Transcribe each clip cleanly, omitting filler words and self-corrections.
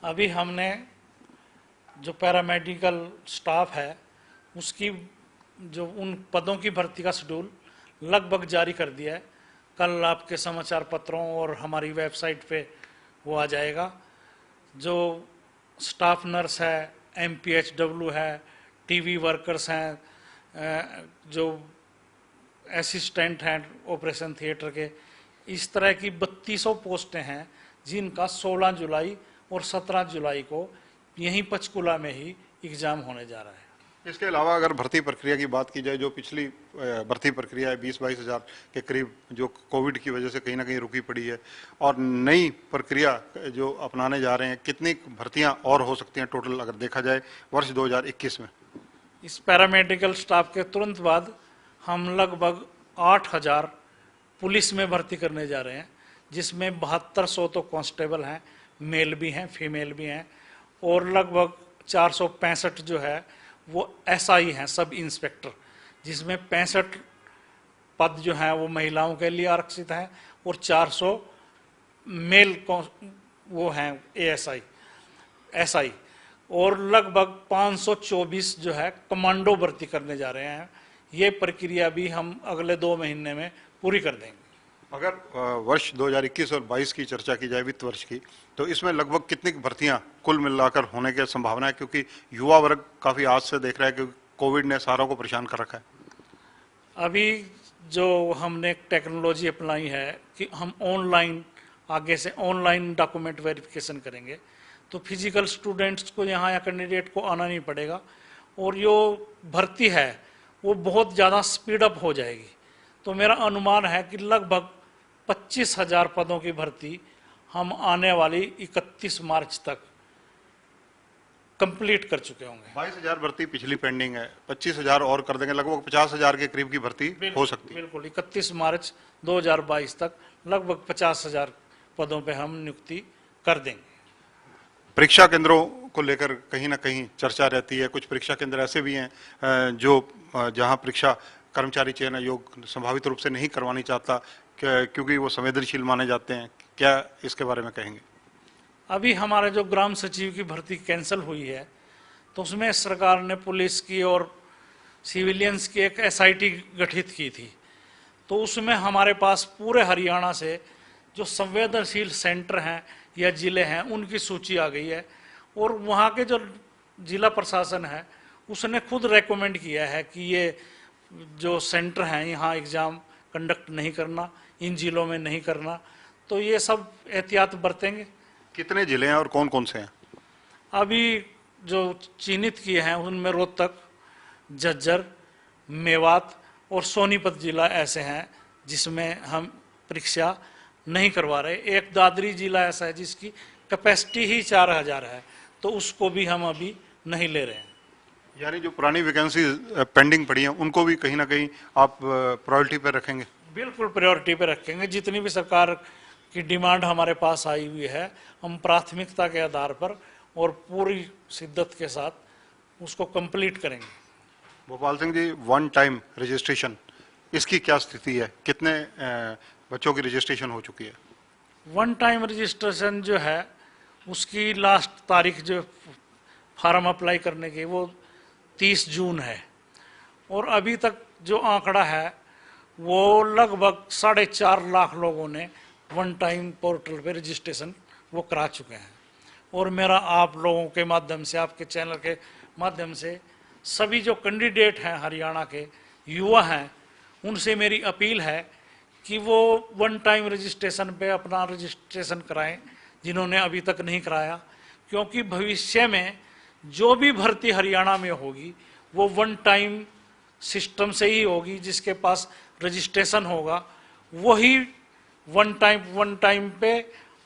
अभी हमने जो पैरामेडिकल स्टाफ है उसकी जो उन पदों की भर्ती का शेड्यूल लगभग जारी कर दिया है। कल आपके समाचार पत्रों और हमारी वेबसाइट पे वो आ जाएगा। जो स्टाफ नर्स है, MPHW है, टीवी वर्कर्स हैं, जो असिस्टेंट हैं ऑपरेशन थिएटर के, इस तरह की 3200 पोस्टें हैं जिनका 16 जुलाई और 17 जुलाई को यहीं पंचकुला में ही एग्जाम होने जा रहा है। इसके अलावा अगर भर्ती प्रक्रिया की बात की जाए, जो पिछली भर्ती प्रक्रिया है 20-22 हज़ार के करीब, जो कोविड की वजह से कहीं ना कहीं रुकी पड़ी है, और नई प्रक्रिया जो अपनाने जा रहे हैं, कितनी भर्तियां और हो सकती हैं टोटल अगर देखा जाए वर्ष 2021 में? इस पैरामेडिकल स्टाफ के तुरंत बाद हम लगभग 8000 पुलिस में भर्ती करने जा रहे हैं, जिसमें 7200 तो कांस्टेबल हैं, मेल भी हैं, फीमेल भी हैं, और लगभग 465 जो है वो SI हैं, सब इंस्पेक्टर, जिसमें 65 पद जो हैं वो महिलाओं के लिए आरक्षित हैं और 400 मेल वो हैं ASI SI, और लगभग 524 जो है कमांडो भर्ती करने जा रहे हैं। ये प्रक्रिया भी हम अगले 2 महीने में पूरी कर देंगे। अगर वर्ष 2021 और 22 की चर्चा की जाए, वित्त वर्ष की, तो इसमें लगभग कितनी भर्तियां कुल मिलाकर होने की संभावना है? क्योंकि युवा वर्ग काफी आज से देख रहा है कि कोविड ने सारों को परेशान कर रखा है। अभी जो हमने टेक्नोलॉजी अपनाई है कि हम ऑनलाइन, आगे से ऑनलाइन डॉक्यूमेंट वेरिफिकेशन करेंगे, तो फिजिकल स्टूडेंट्स को यहाँ या कैंडिडेट को आना नहीं पड़ेगा, और जो भर्ती है वो बहुत ज़्यादा स्पीड अप हो जाएगी। तो मेरा अनुमान है कि लगभग 25,000 पदों की भर्ती हम आने वाली 31 मार्च तक कंप्लीट कर चुके होंगे। 22,000 भर्ती पिछली पेंडिंग है, 25,000 और कर देंगे, लगभग 50,000 के करीब की भर्ती हो सकती है। बिल्कुल 31 मार्च 2022 तक लगभग 50,000 पदों पे हम नियुक्ति कर देंगे। परीक्षा केंद्रों को लेकर कहीं ना कहीं चर्चा रहती है। कुछ परीक्षा केंद्र ऐसे भी हैं जो जहां परीक्षा कर्मचारी चयन आयोग संभावित रूप से नहीं करवानी चाहता, क्योंकि वो संवेदनशील माने जाते हैं। क्या इसके बारे में कहेंगे? अभी हमारे जो ग्राम सचिव की भर्ती कैंसिल हुई है, तो उसमें सरकार ने पुलिस की और सिविलियंस की एक SIT गठित की थी। तो उसमें हमारे पास पूरे हरियाणा से जो संवेदनशील सेंटर हैं या ज़िले हैं उनकी सूची आ गई है, और वहाँ के जो जिला प्रशासन है उसने खुद रेकमेंड किया है कि ये जो सेंटर हैं यहाँ एग्ज़ाम कंडक्ट नहीं करना, इन जिलों में नहीं करना। तो ये सब एहतियात बरतेंगे। कितने जिले हैं और कौन कौन से हैं? अभी जो चिन्हित किए हैं उनमें रोहतक, झज्जर, मेवात और सोनीपत जिला ऐसे हैं जिसमें हम परीक्षा नहीं करवा रहे। एक दादरी जिला ऐसा है जिसकी कैपेसिटी ही 4000 है, तो उसको भी हम अभी नहीं ले रहे हैं। यानी जो पुरानी वैकेंसी पेंडिंग पड़ी हैं उनको भी कहीं ना कहीं आप प्रायोरिटी पर रखेंगे? बिल्कुल प्रायोरिटी पे रखेंगे। जितनी भी सरकार की डिमांड हमारे पास आई हुई है, हम प्राथमिकता के आधार पर और पूरी शिद्दत के साथ उसको कंप्लीट करेंगे। Bhopal Singh ji, one time registration, इसकी क्या स्थिति है? कितने बच्चों की रजिस्ट्रेशन हो चुकी है? वन टाइम रजिस्ट्रेशन जो है उसकी लास्ट तारीख जो फार्म अप्लाई करने की वो 30 जून है, और अभी तक जो आंकड़ा है वो लगभग 4.5 लाख लोगों ने वन टाइम पोर्टल पे रजिस्ट्रेशन वो करा चुके हैं। और मेरा आप लोगों के माध्यम से, आपके चैनल के माध्यम से सभी जो कैंडिडेट हैं हरियाणा के युवा हैं, उनसे मेरी अपील है कि वो वन टाइम रजिस्ट्रेशन पे अपना रजिस्ट्रेशन कराएं जिन्होंने अभी तक नहीं कराया, क्योंकि भविष्य में जो भी भर्ती हरियाणा में होगी वो वन टाइम सिस्टम से ही होगी। जिसके पास रजिस्ट्रेशन होगा वही वन टाइम पे,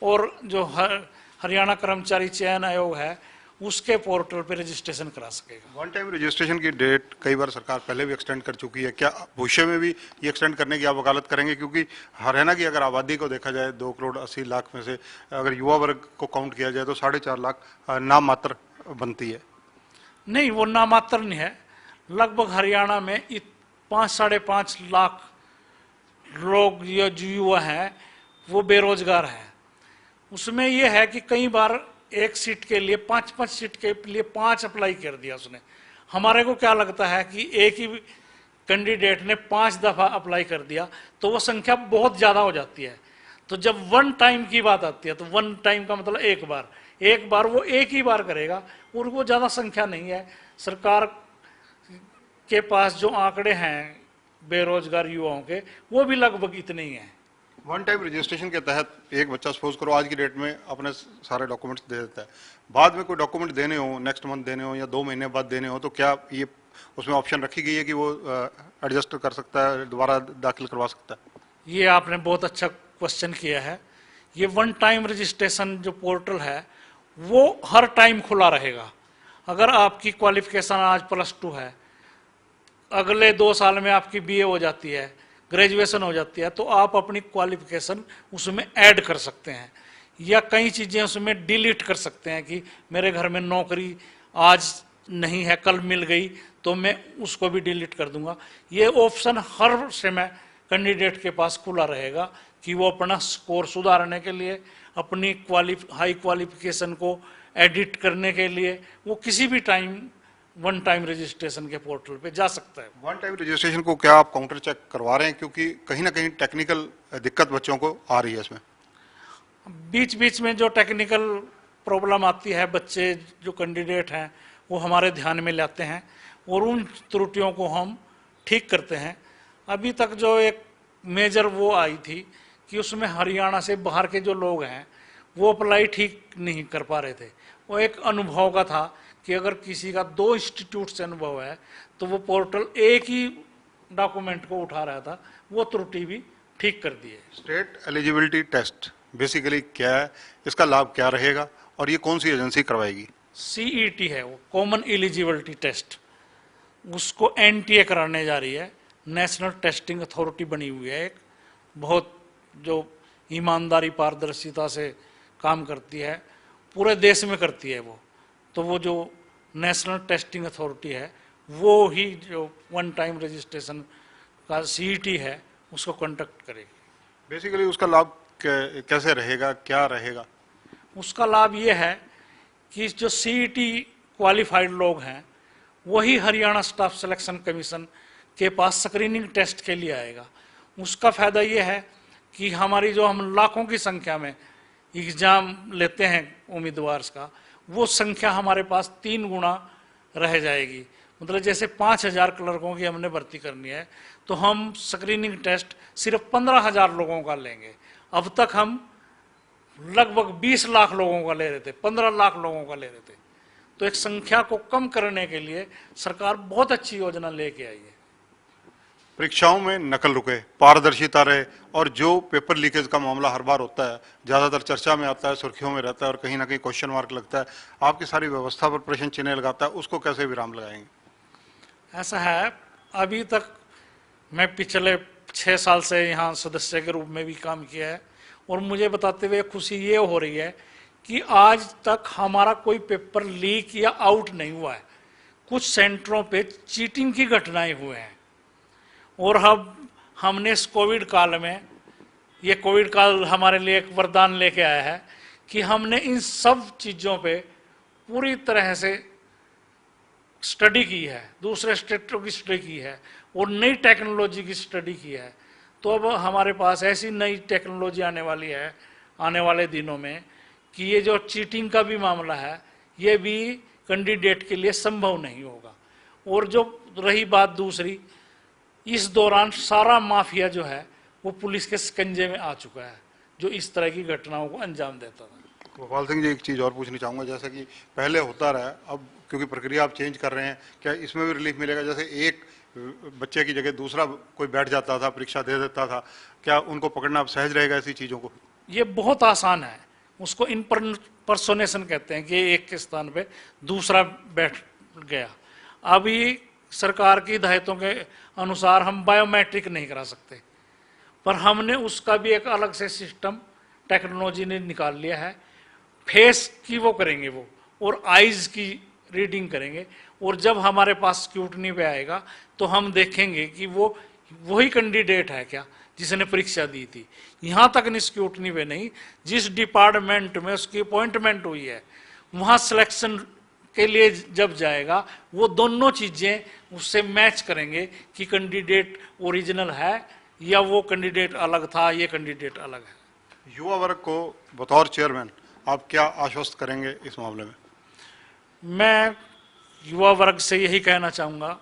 और जो हरियाणा कर्मचारी चयन आयोग है उसके पोर्टल पे रजिस्ट्रेशन करा सकेगा। वन टाइम रजिस्ट्रेशन की डेट कई बार सरकार पहले भी एक्सटेंड कर चुकी है, क्या भविष्य में भी ये एक्सटेंड करने की आप वकालत करेंगे? क्योंकि हरियाणा की अगर आबादी को देखा जाए 2,80,00,000 में से अगर युवा वर्ग को काउंट किया जाए तो 4.5 लाख नाम मात्र बनती है। नहीं, वो नामात्र नहीं है। लगभग हरियाणा में 5-5.5 लाख लोग या जो युवा हैं वो बेरोजगार हैं। उसमें ये है कि कई बार एक सीट के लिए 5-5 सीट के लिए 5 अप्लाई कर दिया उसने। हमारे को क्या लगता है कि एक ही कैंडिडेट ने 5 दफा अप्लाई कर दिया तो वो संख्या बहुत ज्यादा हो जाती है। तो जब वन टाइम की बात आती है तो वन टाइम का मतलब एक बार वो एक ही बार करेगा और वो ज्यादा संख्या नहीं है। सरकार के पास जो आंकड़े हैं बेरोजगार युवाओं के वो भी लगभग इतने ही हैं। वन टाइम रजिस्ट्रेशन के तहत एक बच्चा सपोज करो आज की डेट में अपने सारे डॉक्यूमेंट्स दे देता है, बाद में कोई डॉक्यूमेंट देने हो, नेक्स्ट मंथ देने हो या 2 महीने बाद देने हो, तो क्या ये उसमें ऑप्शन रखी गई है कि वो एडजस्ट कर सकता है, दोबारा दाखिल करवा सकता है? ये आपने बहुत अच्छा क्वेश्चन किया है। ये वन टाइम रजिस्ट्रेशन जो पोर्टल है वो हर टाइम खुला रहेगा। अगर आपकी क्वालिफिकेशन आज +2 है, अगले 2 साल में आपकी BA हो जाती है, ग्रेजुएशन हो जाती है, तो आप अपनी क्वालिफिकेशन उसमें ऐड कर सकते हैं या कई चीज़ें उसमें डिलीट कर सकते हैं कि मेरे घर में नौकरी आज नहीं है, कल मिल गई तो मैं उसको भी डिलीट कर दूंगा। ये ऑप्शन हर समय कैंडिडेट के पास खुला रहेगा कि वो अपना स्कोर सुधारने के लिए, अपनी हाई क्वालिफिकेशन को एडिट करने के लिए वो किसी भी टाइम वन टाइम रजिस्ट्रेशन के पोर्टल पे जा सकता है। वन टाइम रजिस्ट्रेशन को क्या आप काउंटर चेक करवा रहे हैं, क्योंकि कहीं ना कहीं टेक्निकल दिक्कत बच्चों को आ रही है इसमें? बीच बीच में जो टेक्निकल प्रॉब्लम आती है, बच्चे जो कैंडिडेट हैं वो हमारे ध्यान में लाते हैं और उन त्रुटियों को हम ठीक करते हैं। अभी तक जो एक मेजर वो आई थी कि उसमें हरियाणा से बाहर के जो लोग हैं वो अप्लाई ठीक नहीं कर पा रहे थे। वो एक अनुभव का था कि अगर किसी का 2 इंस्टीट्यूट से अनुभव है तो वो पोर्टल एक ही डॉक्यूमेंट को उठा रहा था, वो त्रुटि भी ठीक कर दी है। स्टेट एलिजिबिलिटी टेस्ट बेसिकली क्या है, इसका लाभ क्या रहेगा और ये कौन सी एजेंसी करवाएगी? CET है वो, कॉमन एलिजिबिलिटी टेस्ट, उसको NTA कराने जा रही है। नेशनल टेस्टिंग अथॉरिटी बनी हुई है एक, बहुत जो ईमानदारी पारदर्शिता से काम करती है, पूरे देश में करती है वो। तो वो जो नेशनल टेस्टिंग अथॉरिटी है वो ही जो वन टाइम रजिस्ट्रेशन का CET है उसको कंडक्ट करेगी। बेसिकली उसका लाभ कैसे रहेगा, क्या रहेगा? उसका लाभ ये है कि जो CET क्वालिफाइड लोग हैं वही हरियाणा स्टाफ सिलेक्शन कमीशन के पास स्क्रीनिंग टेस्ट के लिए आएगा। उसका फायदा ये है कि हमारी जो हम लाखों की संख्या में एग्जाम लेते हैं उम्मीदवार का, वो संख्या हमारे पास 3 गुना रह जाएगी। मतलब जैसे 5000 क्लर्कों की हमने भर्ती करनी है तो हम स्क्रीनिंग टेस्ट सिर्फ 15,000 लोगों का लेंगे। अब तक हम लगभग 20 लाख लोगों का ले रहे थे, 15 लाख लोगों का ले रहे थे। तो एक संख्या को कम करने के लिए सरकार बहुत अच्छी योजना लेके आई है। परीक्षाओं में नकल रुके, पारदर्शिता रहे और जो पेपर लीकेज का मामला हर बार होता है, ज़्यादातर चर्चा में आता है, सुर्खियों में रहता है और कहीं ना कहीं क्वेश्चन मार्क लगता है, आपकी सारी व्यवस्था पर प्रश्न चिन्ह लगाता है, उसको कैसे विराम लगाएंगे? ऐसा है, अभी तक मैं पिछले 6 साल से यहाँ सदस्य के रूप में भी काम किया है और मुझे बताते हुए खुशी ये हो रही है कि आज तक हमारा कोई पेपर लीक या आउट नहीं हुआ है। कुछ सेंटरों पे चीटिंग की घटनाएं हुए हैं और हमने इस कोविड काल में, ये कोविड काल हमारे लिए एक वरदान लेके आया है कि हमने इन सब चीज़ों पे पूरी तरह से स्टडी की है, दूसरे स्टेटों की स्टडी की है और नई टेक्नोलॉजी की स्टडी की है। तो अब हमारे पास ऐसी नई टेक्नोलॉजी आने वाली है आने वाले दिनों में कि ये जो चीटिंग का भी मामला है ये भी कैंडिडेट के लिए संभव नहीं होगा। और जो रही बात दूसरी, इस दौरान सारा माफिया जो है वो पुलिस के शिकंजे में आ चुका है जो इस तरह की घटनाओं को अंजाम देता था। गोपाल सिंह जी, एक चीज़ और पूछनी चाहूँगा, जैसा कि पहले होता रहा, अब क्योंकि प्रक्रिया आप चेंज कर रहे हैं, क्या इसमें भी रिलीफ मिलेगा? जैसे एक बच्चे की जगह दूसरा कोई बैठ जाता था, परीक्षा दे देता था, क्या उनको पकड़ना अब सहज रहेगा ऐसी चीज़ों को? ये बहुत आसान है, उसको इनपर्सोनेशन कहते हैं कि एक के स्थान पे दूसरा बैठ गया। अभी सरकार की हिदायतों के अनुसार हम बायोमेट्रिक नहीं करा सकते, पर हमने उसका भी एक अलग से सिस्टम टेक्नोलॉजी ने निकाल लिया है। फेस की वो करेंगे वो और आइज की रीडिंग करेंगे और जब हमारे पास स्क्रूटनी पे आएगा तो हम देखेंगे कि वो वही कैंडिडेट है क्या जिसने परीक्षा दी थी। यहाँ तक स्क्रूटनी पे नहीं, जिस डिपार्टमेंट में उसकी अपॉइंटमेंट हुई है वहाँ सिलेक्शन के लिए जब जाएगा वो दोनों चीज़ें उससे मैच करेंगे कि कैंडिडेट ओरिजिनल है या वो कैंडिडेट अलग था, ये कैंडिडेट अलग है। युवा वर्ग को बतौर चेयरमैन आप क्या आश्वस्त करेंगे इस मामले में? मैं युवा वर्ग से यही कहना चाहूँगा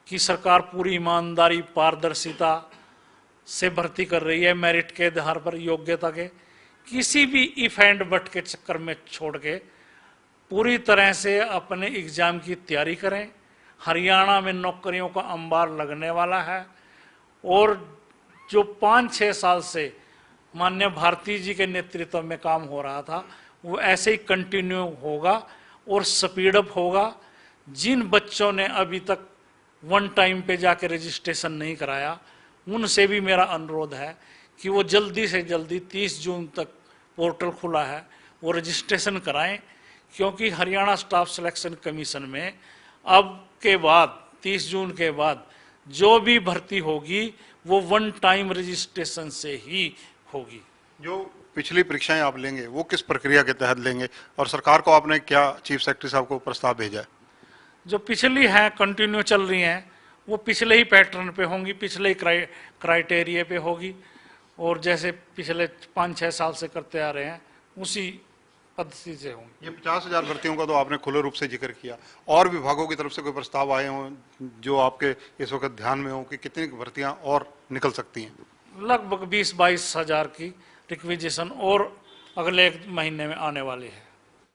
कि सरकार पूरी ईमानदारी पारदर्शिता से भर्ती कर रही है, मेरिट के आधार पर, योग्यता के, किसी भी इफ एंड बट के चक्कर में छोड़ के पूरी तरह से अपने एग्जाम की तैयारी करें। हरियाणा में नौकरियों का अंबार लगने वाला है और जो 5-6 साल से माननीय भारती जी के नेतृत्व में काम हो रहा था वो ऐसे ही कंटिन्यू होगा और स्पीडअप होगा। जिन बच्चों ने अभी तक वन टाइम पे जाके रजिस्ट्रेशन नहीं कराया उनसे भी मेरा अनुरोध है कि वो जल्दी से जल्दी 30 जून तक पोर्टल खुला है वो रजिस्ट्रेशन कराएं, क्योंकि हरियाणा स्टाफ सिलेक्शन कमीशन में अब के बाद 30 जून के बाद जो भी भर्ती होगी वो वन टाइम रजिस्ट्रेशन से ही होगी। जो पिछली परीक्षाएं आप लेंगे वो किस प्रक्रिया के तहत लेंगे और सरकार को आपने क्या चीफ सेक्रेटरी साहब को प्रस्ताव भेजा है? जो पिछली हैं कंटिन्यू चल रही हैं वो पिछले ही पैटर्न पे होंगी, पिछले ही क्राइटेरिया पे होगी और जैसे पिछले 5-6 साल से करते आ रहे हैं उसी पद्धति से होंगी। ये 50,000 भर्तियों का तो आपने खुले रूप से जिक्र किया, और विभागों की तरफ से कोई प्रस्ताव आए हों जो आपके इस वक्त ध्यान में हो कि कितनी भर्तियां और निकल सकती हैं? लगभग 20-22 हज़ार की रिक्विजिशन और अगले 1 महीने में आने वाली है।